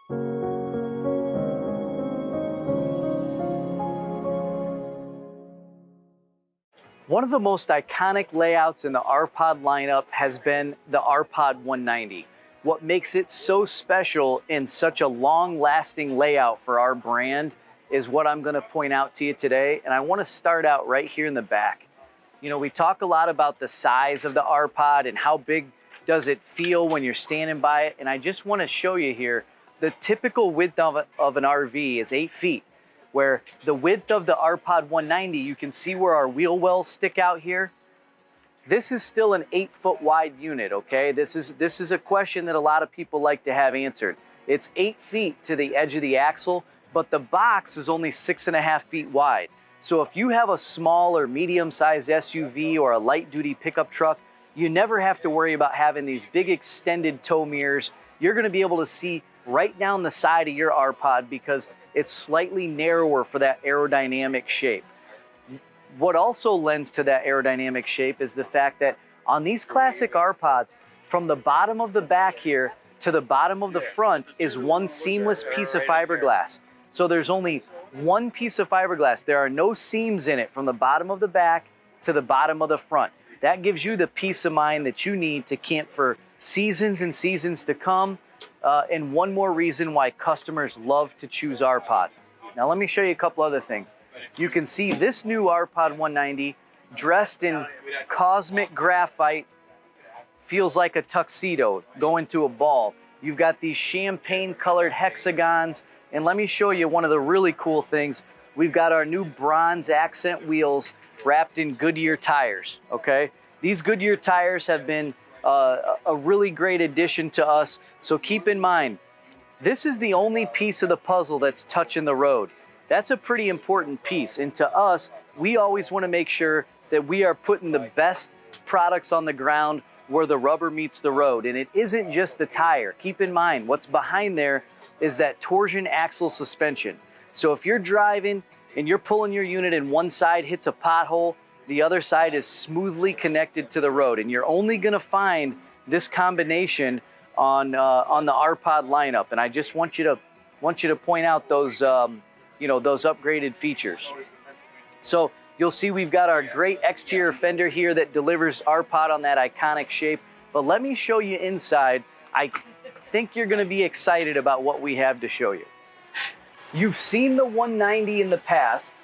One of the most iconic layouts in the Rpod lineup has been the Rpod 190. What makes it so special and such a long-lasting layout for our brand is what I'm going to point out to you today, and I want to start out right here in the back. You know, we talk a lot about the size of the Rpod and how big does it feel when you're standing by it, and I just want to show you here the typical width of an RV is 8 feet. Where the width of the Rpod 190, you can see where our wheel wells stick out here. This is still an 8-foot wide unit, okay? This is a question that a lot of people like to have answered. It's 8 feet to the edge of the axle, but the box is only 6.5 feet wide. So if you have a small or medium-sized SUV or a light-duty pickup truck, you never have to worry about having these big extended tow mirrors. You're gonna be able to see right down the side of your Rpod because it's slightly narrower for that aerodynamic shape. What also lends to that aerodynamic shape is the fact that on these classic Rpods, from the bottom of the back here to the bottom of the front is one seamless piece of fiberglass. So there's only one piece of fiberglass. There are no seams in it from the bottom of the back to the bottom of the front. That gives you the peace of mind that you need to camp for seasons and seasons to come. And one more reason why customers love to choose Rpod. Now let me show you a couple other things. You can see this new Rpod 190 dressed in cosmic graphite, feels like a tuxedo going to a ball. You've got these champagne colored hexagons, and let me show you one of the really cool things. We've got our new bronze accent wheels wrapped in Goodyear tires, okay? These Goodyear tires have been a really great addition to us. So keep in mind, this is the only piece of the puzzle that's touching the road. That's a pretty important piece. And to us, we always want to make sure that we are putting the best products on the ground where the rubber meets the road. And it isn't just the tire. Keep in mind, what's behind there is that torsion axle suspension. So if you're driving and you're pulling your unit and one side hits a pothole, the other side is smoothly connected to the road, and you're only going to find this combination on the Rpod lineup. And I just want you to point out those those upgraded features. So you'll see we've got our great exterior fender here that delivers Rpod on that iconic shape. But let me show you inside. I think you're going to be excited about what we have to show you. You've seen the 190 in the past,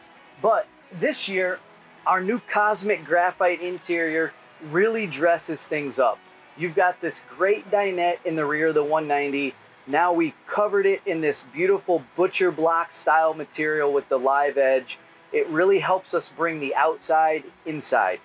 but this year, our new cosmic graphite interior really dresses things up. You've got this great dinette in the rear of the 190. Now we covered it in this beautiful butcher block style material with the live edge. It really helps us bring the outside inside.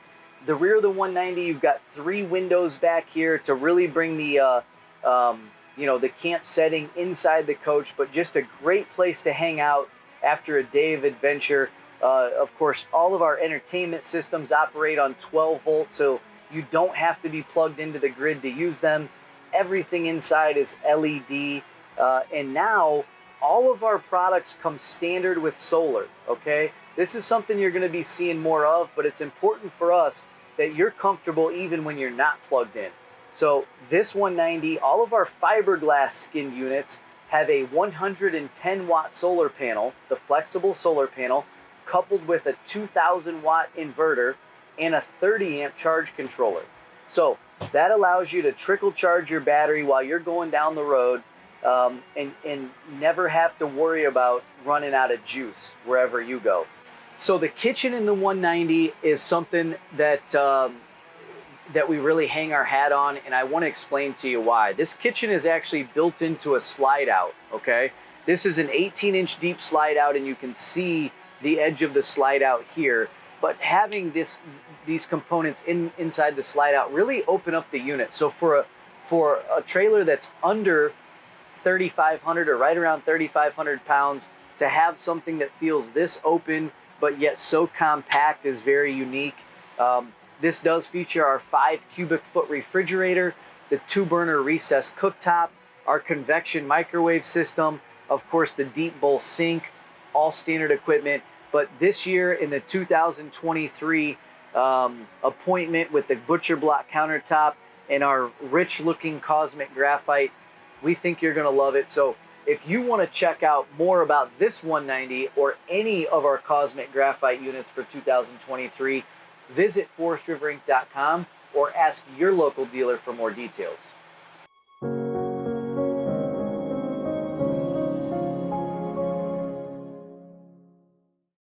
The rear of the 190, you've got 3 windows back here to really bring the the camp setting inside the coach, but just a great place to hang out after a day of adventure. Of course, all of our entertainment systems operate on 12 volts, so you don't have to be plugged into the grid to use them. Everything inside is LED, and now all of our products come standard with solar, okay? This is something you're going to be seeing more of, but it's important for us that you're comfortable even when you're not plugged in. So this 190, all of our fiberglass skin units have a 110 watt solar panel, the flexible solar panel, coupled with a 2,000 watt inverter and a 30 amp charge controller. So that allows you to trickle charge your battery while you're going down the road and never have to worry about running out of juice wherever you go. So the kitchen in the 190 is something that that we really hang our hat on, and I want to explain to you why. This kitchen is actually built into a slide out, okay? This is an 18-inch deep slide out, and you can see the edge of the slide out here. But having these components inside the slide out really open up the unit. So for a trailer that's under 3,500 or right around 3,500 pounds, to have something that feels this open but yet so compact is very unique. This does feature our 5 cubic foot refrigerator, the 2-burner recessed cooktop, our convection microwave system, of course the deep bowl sink, all standard equipment. But this year in the 2023 appointment with the butcher block countertop and our rich looking cosmic graphite, we think you're gonna love it. So If you want to check out more about this 190 or any of our Cosmic Graphite units for 2023, visit forestriverinc.com or ask your local dealer for more details.